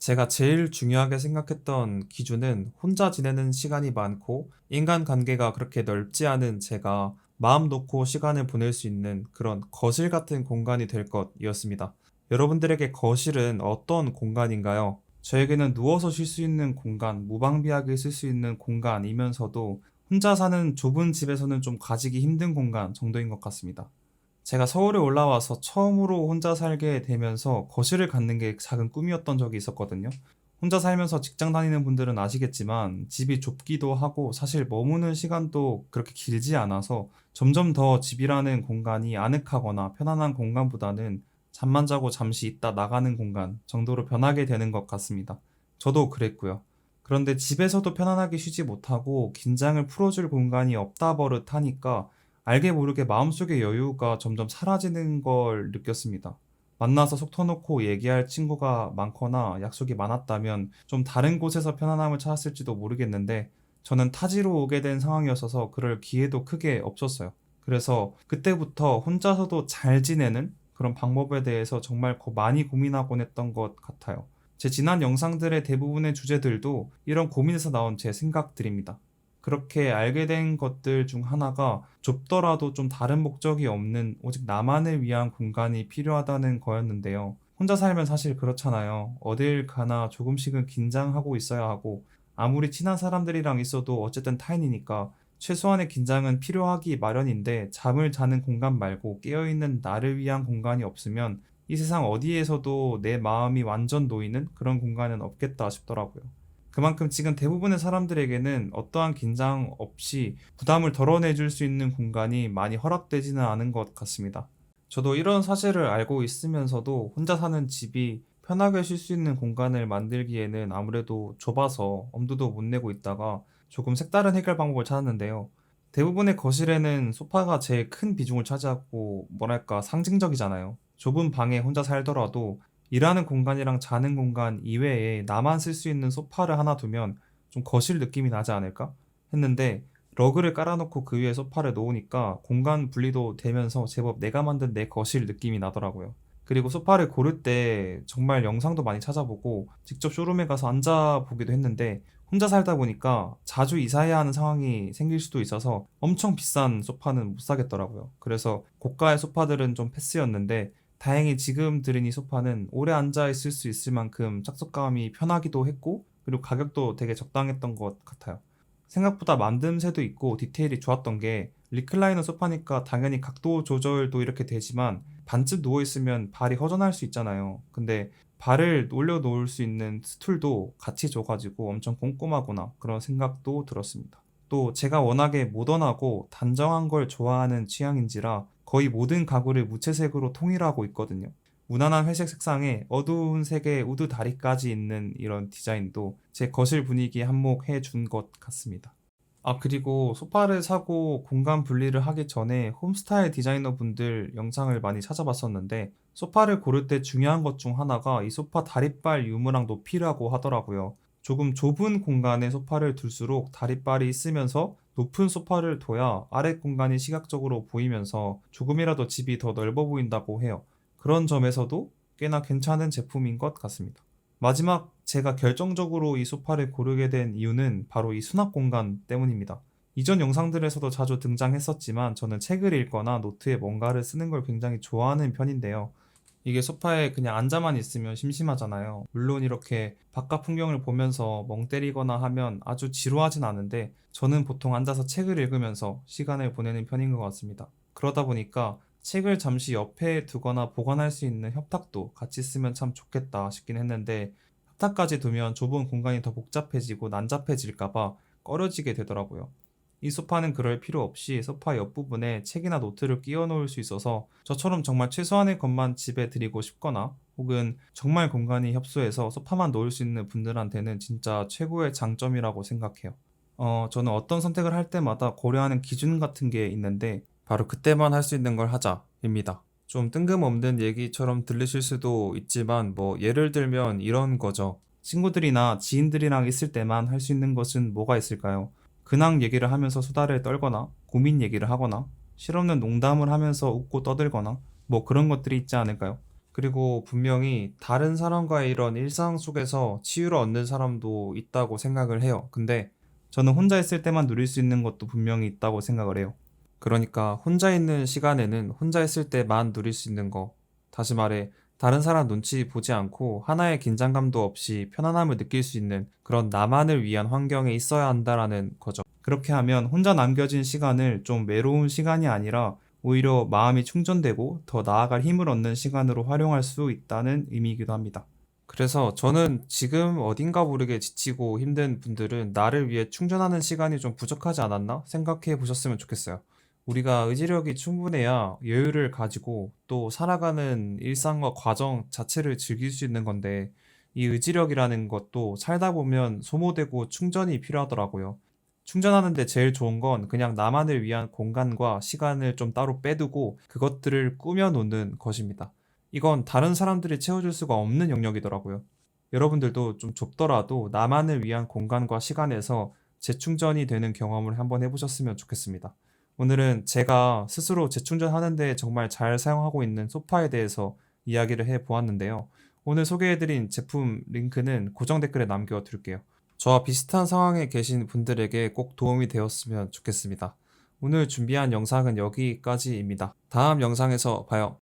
제가 제일 중요하게 생각했던 기준은 혼자 지내는 시간이 많고 인간관계가 그렇게 넓지 않은 제가 마음 놓고 시간을 보낼 수 있는 그런 거실 같은 공간이 될 것이었습니다. 여러분들에게 거실은 어떤 공간인가요? 저에게는 누워서 쉴 수 있는 공간, 무방비하게 쓸 수 있는 공간이면서도 혼자 사는 좁은 집에서는 좀 가지기 힘든 공간 정도인 것 같습니다. 제가 서울에 올라와서 처음으로 혼자 살게 되면서 거실을 갖는 게 작은 꿈이었던 적이 있었거든요. 혼자 살면서 직장 다니는 분들은 아시겠지만 집이 좁기도 하고 사실 머무는 시간도 그렇게 길지 않아서 점점 더 집이라는 공간이 아늑하거나 편안한 공간보다는 잠만 자고 잠시 있다 나가는 공간 정도로 변하게 되는 것 같습니다. 저도 그랬고요. 그런데 집에서도 편안하게 쉬지 못하고 긴장을 풀어줄 공간이 없다 버릇하니까 알게 모르게 마음속의 여유가 점점 사라지는 걸 느꼈습니다. 만나서 속 터놓고 얘기할 친구가 많거나 약속이 많았다면 좀 다른 곳에서 편안함을 찾았을지도 모르겠는데 저는 타지로 오게 된 상황이었어서 그럴 기회도 크게 없었어요. 그래서 그때부터 혼자서도 잘 지내는 그런 방법에 대해서 정말 많이 고민하곤 했던 것 같아요. 제 지난 영상들의 대부분의 주제들도 이런 고민에서 나온 제 생각들입니다. 그렇게 알게 된 것들 중 하나가 좁더라도 좀 다른 목적이 없는 오직 나만을 위한 공간이 필요하다는 거였는데요. 혼자 살면 사실 그렇잖아요. 어딜 가나 조금씩은 긴장하고 있어야 하고 아무리 친한 사람들이랑 있어도 어쨌든 타인이니까 최소한의 긴장은 필요하기 마련인데 잠을 자는 공간 말고 깨어있는 나를 위한 공간이 없으면 이 세상 어디에서도 내 마음이 완전 놓이는 그런 공간은 없겠다 싶더라고요. 그만큼 지금 대부분의 사람들에게는 어떠한 긴장 없이 부담을 덜어내줄 수 있는 공간이 많이 허락되지는 않은 것 같습니다. 저도 이런 사실을 알고 있으면서도 혼자 사는 집이 편하게 쉴 수 있는 공간을 만들기에는 아무래도 좁아서 엄두도 못 내고 있다가 조금 색다른 해결 방법을 찾았는데요. 대부분의 거실에는 소파가 제일 큰 비중을 차지하고 뭐랄까 상징적이잖아요. 좁은 방에 혼자 살더라도 일하는 공간이랑 자는 공간 이외에 나만 쓸 수 있는 소파를 하나 두면 좀 거실 느낌이 나지 않을까 했는데 러그를 깔아놓고 그 위에 소파를 놓으니까 공간 분리도 되면서 제법 내가 만든 내 거실 느낌이 나더라고요. 그리고 소파를 고를 때 정말 영상도 많이 찾아보고 직접 쇼룸에 가서 앉아보기도 했는데 혼자 살다 보니까 자주 이사해야 하는 상황이 생길 수도 있어서 엄청 비싼 소파는 못 사겠더라고요. 그래서 고가의 소파들은 좀 패스였는데 다행히 지금 들은 이 소파는 오래 앉아 있을 수 있을 만큼 착석감이 편하기도 했고 그리고 가격도 되게 적당했던 것 같아요. 생각보다 만듦새도 있고 디테일이 좋았던 게 리클라이너 소파니까 당연히 각도 조절도 이렇게 되지만 반쯤 누워 있으면 발이 허전할 수 있잖아요. 근데 발을 올려놓을 수 있는 스툴도 같이 줘가지고 엄청 꼼꼼하구나 그런 생각도 들었습니다. 또 제가 워낙에 모던하고 단정한 걸 좋아하는 취향인지라 거의 모든 가구를 무채색으로 통일하고 있거든요. 무난한 회색 색상에 어두운 색의 우드 다리까지 있는 이런 디자인도 제 거실 분위기에 한몫해 준 것 같습니다. 아, 그리고 소파를 사고 공간 분리를 하기 전에 홈스타일 디자이너 분들 영상을 많이 찾아봤었는데 소파를 고를 때 중요한 것 중 하나가 이 소파 다리빨 유무랑 높이라고 하더라고요. 조금 좁은 공간에 소파를 둘수록 다리빨이 있으면서 높은 소파를 둬야 아래 공간이 시각적으로 보이면서 조금이라도 집이 더 넓어 보인다고 해요. 그런 점에서도 꽤나 괜찮은 제품인 것 같습니다. 마지막 제가 결정적으로 이 소파를 고르게 된 이유는 바로 이 수납 공간 때문입니다. 이전 영상들에서도 자주 등장했었지만 저는 책을 읽거나 노트에 뭔가를 쓰는 걸 굉장히 좋아하는 편인데요. 이게 소파에 그냥 앉아만 있으면 심심하잖아요. 물론 이렇게 바깥 풍경을 보면서 멍 때리거나 하면 아주 지루하진 않은데 저는 보통 앉아서 책을 읽으면서 시간을 보내는 편인 것 같습니다. 그러다 보니까 책을 잠시 옆에 두거나 보관할 수 있는 협탁도 같이 쓰면 참 좋겠다 싶긴 했는데 협탁까지 두면 좁은 공간이 더 복잡해지고 난잡해질까봐 꺼려지게 되더라고요. 이 소파는 그럴 필요 없이 소파 옆부분에 책이나 노트를 끼워 놓을 수 있어서 저처럼 정말 최소한의 것만 집에 들이고 싶거나 혹은 정말 공간이 협소해서 소파만 놓을 수 있는 분들한테는 진짜 최고의 장점이라고 생각해요. 저는 어떤 선택을 할 때마다 고려하는 기준 같은 게 있는데 바로 그때만 할 수 있는 걸 하자입니다. 좀 뜬금없는 얘기처럼 들리실 수도 있지만 뭐 예를 들면 이런 거죠. 친구들이나 지인들이랑 있을 때만 할 수 있는 것은 뭐가 있을까요? 근황 얘기를 하면서 수다를 떨거나 고민 얘기를 하거나 실없는 농담을 하면서 웃고 떠들거나 뭐 그런 것들이 있지 않을까요? 그리고 분명히 다른 사람과의 이런 일상 속에서 치유를 얻는 사람도 있다고 생각을 해요. 근데 저는 혼자 있을 때만 누릴 수 있는 것도 분명히 있다고 생각을 해요. 그러니까 혼자 있는 시간에는 혼자 있을 때만 누릴 수 있는 거. 다시 말해, 다른 사람 눈치 보지 않고 하나의 긴장감도 없이 편안함을 느낄 수 있는 그런 나만을 위한 환경에 있어야 한다라는 거죠. 그렇게 하면 혼자 남겨진 시간을 좀 외로운 시간이 아니라 오히려 마음이 충전되고 더 나아갈 힘을 얻는 시간으로 활용할 수 있다는 의미이기도 합니다. 그래서 저는 지금 어딘가 모르게 지치고 힘든 분들은 나를 위해 충전하는 시간이 좀 부족하지 않았나 생각해 보셨으면 좋겠어요. 우리가 의지력이 충분해야 여유를 가지고 또 살아가는 일상과 과정 자체를 즐길 수 있는 건데 이 의지력이라는 것도 살다 보면 소모되고 충전이 필요하더라고요. 충전하는데 제일 좋은 건 그냥 나만을 위한 공간과 시간을 좀 따로 빼두고 그것들을 꾸며 놓는 것입니다. 이건 다른 사람들이 채워줄 수가 없는 영역이더라고요. 여러분들도 좀 좁더라도 나만을 위한 공간과 시간에서 재충전이 되는 경험을 한번 해보셨으면 좋겠습니다. 오늘은 제가 스스로 재충전하는데 정말 잘 사용하고 있는 소파에 대해서 이야기를 해 보았는데요. 오늘 소개해드린 제품 링크는 고정 댓글에 남겨둘게요. 저와 비슷한 상황에 계신 분들에게 꼭 도움이 되었으면 좋겠습니다. 오늘 준비한 영상은 여기까지입니다. 다음 영상에서 봐요.